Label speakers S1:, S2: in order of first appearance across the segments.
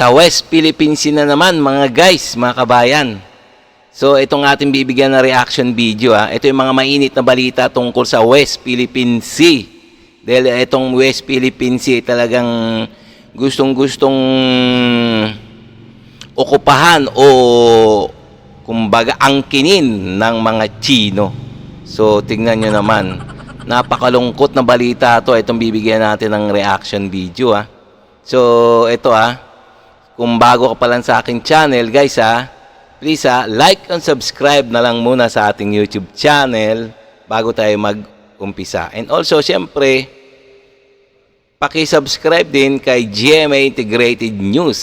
S1: sa West Philippine Sea na naman mga guys, mga kabayan. So itong ating bibigyan na reaction video ito yung mga mainit na balita tungkol sa West Philippine Sea. Dahil itong West Philippine Sea talagang gustong-gustong okupahan o kumbaga angkinin ng mga Chino. So tingnan nyo naman, napakalungkot na balita ito. Itong bibigyan natin ng reaction video So ito kung bago ka pa lang sa aking channel guys please like and subscribe na lang muna sa ating YouTube channel bago tayo mag-umpisa. And also syempre paki-subscribe din kay GMA Integrated News.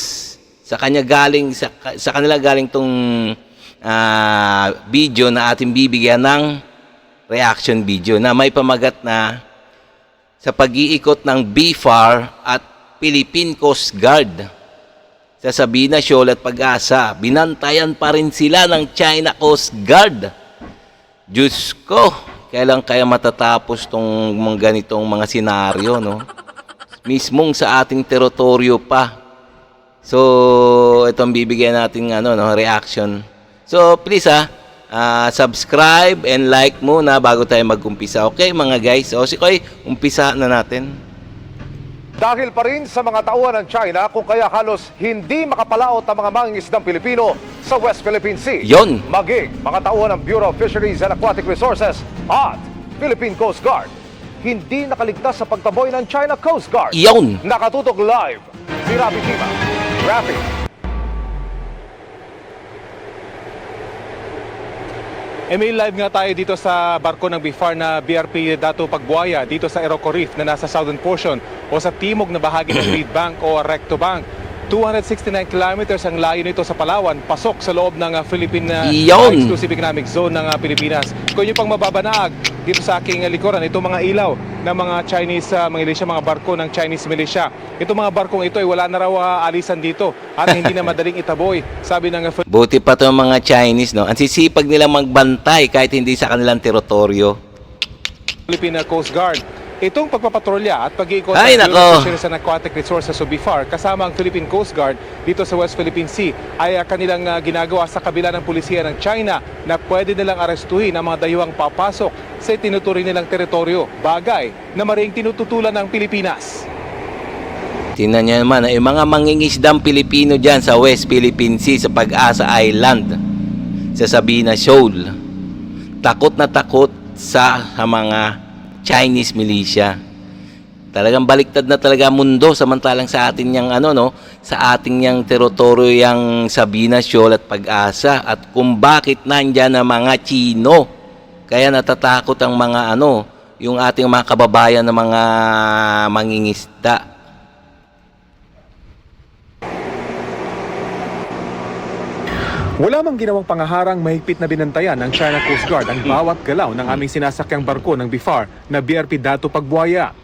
S1: Sa kanila galing tong video na ating bibigyan ng reaction video na may pamagat na sa pag-iikot ng BFAR at Philippine Coast Guard sa Sabina Shoal at Pag-asa. Binantayan pa rin sila ng China Coast Guard. Diyos ko, kailan kaya matatapos tong mga ganitong mga senaryo, no? Mismong sa ating teritoryo pa. So, itong bibigyan natin reaction. So, please subscribe and like muna bago tayo mag-umpisa. Okay, mga guys? O, sikoy, umpisa na natin.
S2: Dahil pa rin sa mga tauhan ng China kung kaya halos hindi makapalaot ang mga mangingisdang Pilipino sa West Philippine Sea.
S1: Yon.
S2: Maging mga tauhan ng Bureau of Fisheries and Aquatic Resources at Philippine Coast Guard. Hindi nakaligtas sa pagtaboy ng China Coast Guard.
S1: Yon.
S2: Nakatutok live si Rafi Tima. Rafi.
S3: May live nga tayo dito sa barko ng BFAR na BRP Dato Pagbuaya dito sa Iroquois Reef na nasa southern portion o sa timog na bahagi ng Reed Bank o Recto Bank. 269 kilometers ang layo nito sa Palawan, pasok sa loob ng Philippine Exclusive Economic Zone ng Pilipinas. Kung yung pang mababanaag dito sa aking likuran, itong mga ilaw ng mga Chinese militia, mga barko ng Chinese militia. Itong mga barkong ito ay wala na raw alisan dito at hindi na madaling itaboy. Sabi ng
S1: Buti pa itong mga Chinese, no? Ang sisipag nila magbantay kahit hindi sa kanilang teritoryo.
S3: Philippine Coast Guard. Itong pagpapatrolya at pag-iikot
S1: Ay,
S3: ng Bureau of
S1: nako.
S3: Fisheries and Aquatic Resources o BFAR kasama ang Philippine Coast Guard dito sa West Philippine Sea ay kanilang ginagawa sa kabila ng pulisiya ng China na pwede nilang arestuhin ang mga dayuhang papasok sa tinuturing nilang teritoryo, bagay na maring tinututulan ng Pilipinas.
S1: Tingnan nyo naman, yung mga mangingisdang Pilipino dyan sa West Philippine Sea sa Pag-asa Island, sa Sabina Shoal, takot na takot sa mga Chinese militia. Talagang baliktad na talaga mundo samantalang sa atin yang sa ating yang teritoryo yang Sabina Shoal at Pag-asa at kung bakit nandiyan ang mga Chino. Kaya natatakot ang mga yung ating mga kababayan na mga mangingisda.
S3: Wala mang ginawang pangaharang, mahigpit na binantayan ng China Coast Guard ang bawat galaw ng aming sinasakyang barko ng BFAR na BRP Dato Pagbuaya.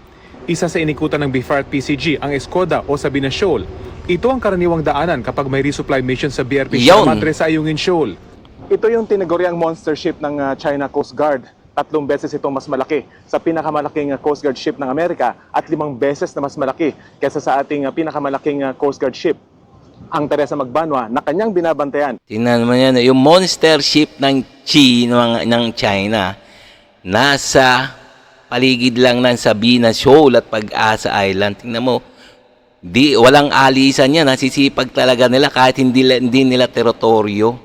S3: Isa sa inikutan ng BFAR at PCG ang Escoda o Sabina Shoal. Ito ang karaniwang daanan kapag may resupply mission sa BRP Madre sa Ayungin Shoal. Ito yung tinaguriang monster ship ng China Coast Guard. 3 beses itong mas malaki sa pinakamalaking Coast Guard ship ng Amerika at 5 beses na mas malaki kaysa sa ating pinakamalaking Coast Guard ship, ang Teresa Magbanwa, na kanyang binabantayan.
S1: Tingnan mo yan, yung monster ship ng China nasa paligid lang ng Sabina Shoal at Pag-asa Island. Tingnan mo, walang alisan yan, nasisipag talaga nila kahit hindi nila teritoryo.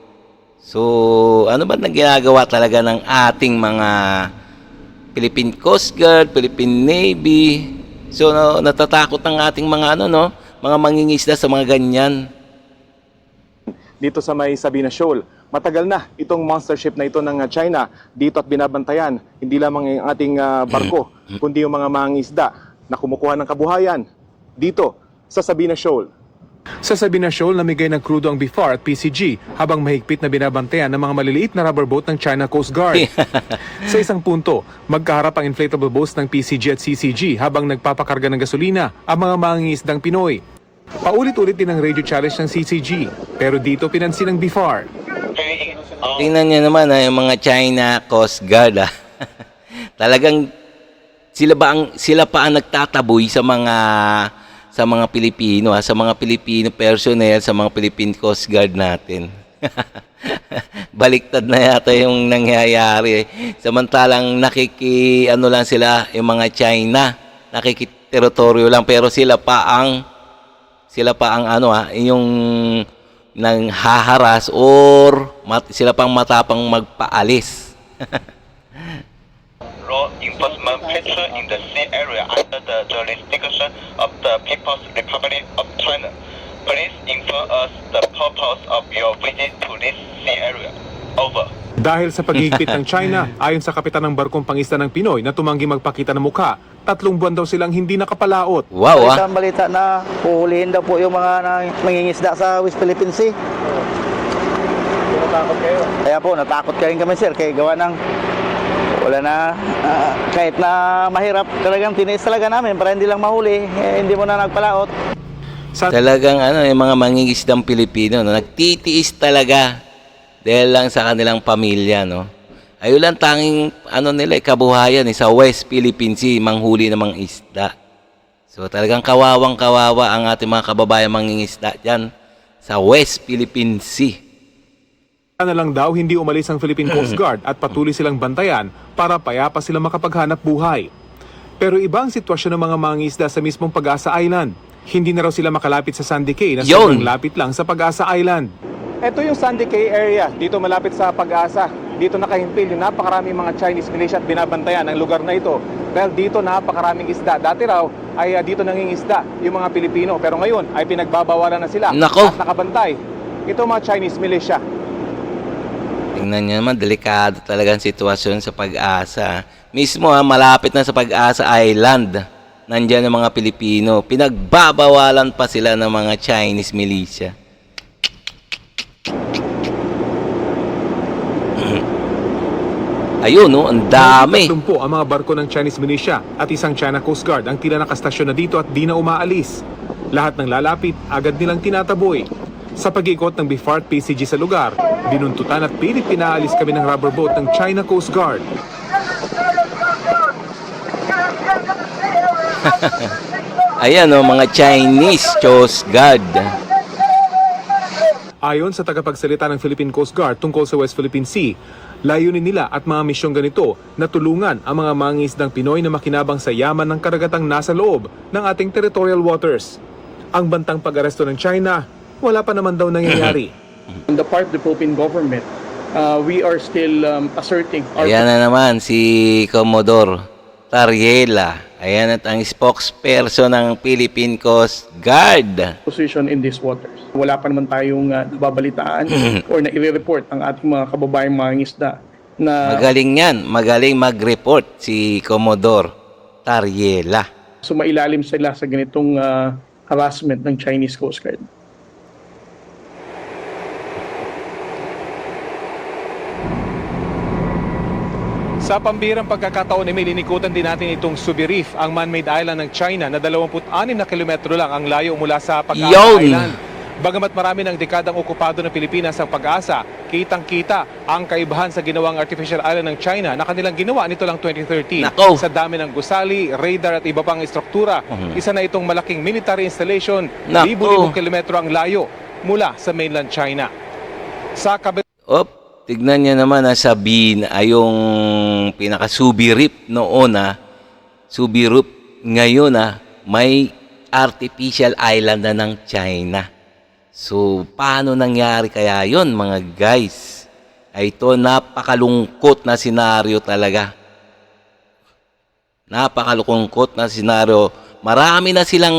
S1: So, ano ba nang ginagawa talaga ng ating mga Philippine Coast Guard, Philippine Navy? So, natatakot ang ating mga mga mangingisda sa mga ganyan.
S3: Dito sa may Sabina Shoal, matagal na itong monster ship na ito ng China dito at binabantayan. Hindi lamang ang ating barko, kundi yung mga mangingisda na kumukuha ng kabuhayan dito sa Sabina Shoal. Sa Sabina Shoal, namigay ng krudo ang BFAR at PCG habang mahigpit na binabantayan ng mga maliliit na rubber boat ng China Coast Guard. Sa isang punto, magkaharap ang inflatable boats ng PCG at CCG habang nagpapakarga ng gasolina ang mga mangingisdang Pinoy. Paulit-ulit din ang radio challenge ng CCG, pero dito pinansin ng BFAR.
S1: Tingnan niyo naman yung mga China Coast Guard. Talagang sila pa ang nagtataboy sa mga sa mga Pilipino, sa mga Pilipino personnel, sa mga Philippine Coast Guard natin. Baliktad na yata yung nangyayari. Samantalang ano lang sila, yung mga China, nakikiterritoryo lang, pero sila pa ang yung nang haharas or sila pang matapang magpaalis.
S4: Law enforcement patrol in the sea area under the jurisdiction of the People's Republic of China. Please inform us the purpose of your visit to this sea area. Over.
S3: Dahil sa paghihigpit ng China, ayon sa kapitan ng barkong pangisda ng Pinoy na tumanggi magpakita ng mukha, 3 buwan daw silang hindi nakapalaot.
S1: Wow, ah.
S5: Isang balita na puhulihin daw po yung mga nangingisda sa West Philippine Sea.
S3: Natakot kayo?
S5: Kaya po, natakot ka rin kami sir, kaya gawa ng wala na, kahit na mahirap, talagang tiniis talaga namin para hindi lang mahuli, hindi mo na nagpalaot.
S1: Talagang yung mga mangingisdang Pilipino, no, nagtitiis talaga dahil lang sa kanilang pamilya, no. Ayun lang tanging nila kabuhayan sa West Philippine Sea, manghuli ng mga isda. So talagang kawawang-kawawa ang ating mga kababayan mangingisda diyan sa West Philippine Sea.
S3: Na lang daw hindi umalis ang Philippine Coast Guard at patuloy silang bantayan para payapa sila makapaghanap buhay. Pero ibang sitwasyon ng mga mangingisda sa mismong Pag-asa Island. Hindi na raw sila makalapit sa Sandy Cay na sobrang lapit lang sa Pag-asa Island. Ito yung Sandy Cay area, dito malapit sa Pag-asa. Dito nakahimpil yung napakaraming mga Chinese militia at binabantayan ang lugar na ito. Dahil dito napakaraming isda. Dati raw ay dito nangingisda yung mga Pilipino. Pero ngayon ay pinagbabawalan na sila.
S1: Nako.
S3: At nakabantay. Ito mga Chinese militia.
S1: Tingnan niyo naman, delikado talaga ang sitwasyon sa Pag-asa. Mismo malapit na sa Pag-asa Island. Nandiyan ang mga Pilipino. Pinagbabawalan pa sila ng mga Chinese militia. Ayun, no, ang dami.
S3: 30 ang mga barko ng Chinese militia at isang China Coast Guard ang tila nakastasyon na dito at di na umaalis. Lahat ng lalapit, agad nilang tinataboy. Sa pag-ikot ng BIFAR at PCG sa lugar, binuntutan at pilit pinaalis kami ng rubber boat ng China Coast Guard.
S1: Ayan, no, mga Chinese Coast Guard.
S3: Ayon sa tagapagsalita ng Philippine Coast Guard tungkol sa West Philippine Sea, layunin nila at mga misyong ganito na tulungan ang mga mangingisdang Pinoy na makinabang sa yaman ng karagatang nasa loob ng ating territorial waters. Ang bantang pag-aresto ng China, wala pa naman daw nangyayari.
S6: On the part of the Philippine government, we are still asserting our
S1: Ayan na naman si Commodore Tariela. Ayan at ang spokesperson ng Philippine Coast Guard.
S6: position in these waters. Wala pa naman tayong nababalitaan or na-i-report ang ating mga kababayang mga isda na
S1: Magaling yan. Magaling mag-report si Commodore Tariela.
S6: sumailalim sila sa ganitong harassment ng Chinese Coast Guard.
S3: Sa pambirang pagkakataon, linikutan din natin itong Subi Reef, ang man-made island ng China na 26 na kilometro lang ang layo mula sa Pag-asa
S1: Yun!
S3: Island. Bagamat marami ng dekadang okupado ng Pilipinas ang Pag-asa, kitang-kita ang kaibahan sa ginawang artificial island ng China na kanilang ginawa nito lang 2013.
S1: Nako!
S3: Sa dami ng gusali, radar at iba pang istruktura, isa na itong malaking military installation,
S1: Nako!
S3: libu-libong kilometro ang layo mula sa mainland China. Sa
S1: Op, tignan niya naman sabihin ay yung pinaka-Subi Reef noon Subi Reef ngayon may artificial island na ng China. So, paano nangyari kaya yon mga guys? Ay ito, napakalungkot na senaryo talaga. Napakalungkot na senaryo. Marami na silang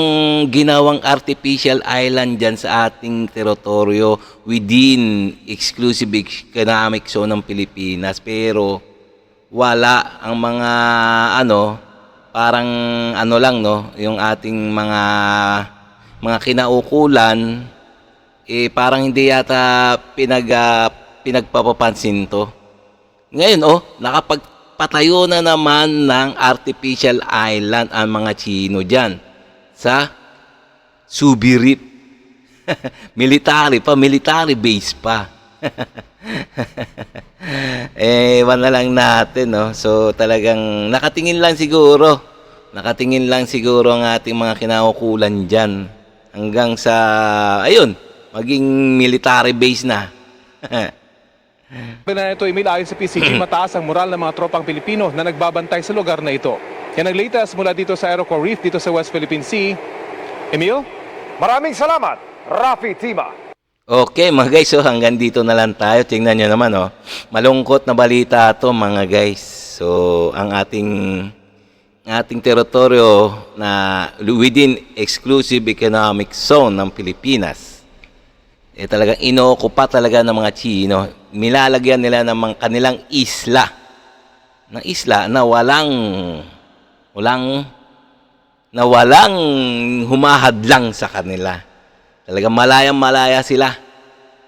S1: ginawang artificial island dyan sa ating teritoryo within exclusive economic zone ng Pilipinas. Pero wala ang mga parang lang no, yung ating mga kinaukulan parang hindi yata pinagpapapansin to. Ngayon nakapagpatayo na naman ng artificial island ang mga Chino dyan sa Subi Reef. military base pa. Ewan na lang natin, no? So talagang nakatingin lang siguro Nakatingin lang siguro ang ating mga kinaukulan dyan. Hanggang sa, ayun, maging military base na.
S7: Na ito, Emil, ayon sa PCG, mataas ang moral ng mga tropang Pilipino na nagbabantay sa lugar na ito. Yan ang latest mula dito sa Aerocore Reef, dito sa West Philippine Sea. Emil?
S2: Maraming salamat, Rafi Tima.
S1: Okay mga guys, so hanggang dito na lang tayo. Tingnan nyo naman, oh. Malungkot na balita to mga guys. So, ang ating teritoryo na within exclusive economic zone ng Pilipinas, talagang inookupa talaga ng mga Chino. Nilalagyan nila ng mga kanilang isla. Ng isla na walang humahadlang sa kanila. Talagang malayang-malaya sila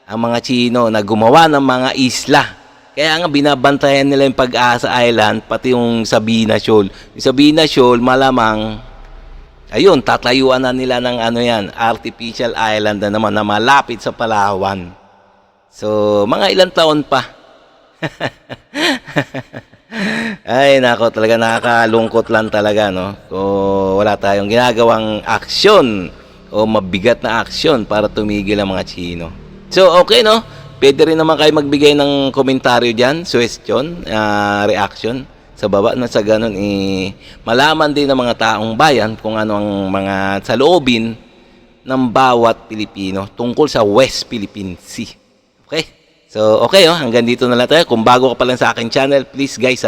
S1: ang mga Chino na gumawa ng mga isla. Kaya nga binabantayan nila yung Pag-asa Island, pati yung Sabina Shoal. Yung Sabina Shoal, malamang, ayun, tatayuan na nila ng artificial island na naman na malapit sa Palawan. So, mga ilang taon pa. Ay, nako, talaga nakakalungkot lang talaga, no? Kung wala tayong ginagawang aksyon o mabigat na aksyon para tumigil ang mga Chino. So, okay, no? Pwede rin naman kayo magbigay ng komentaryo dyan, suggestion, reaction sa baba na sa ganun, malaman din ng mga taong bayan kung ano ang mga saloobin ng bawat Pilipino tungkol sa West Philippine Sea. Okay? So, okay, hanggang dito na lang tayo. Kung bago ka pa lang sa aking channel, please guys,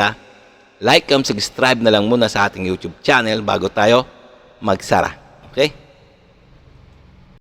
S1: like and subscribe na lang muna sa ating YouTube channel bago tayo magsara. Okay?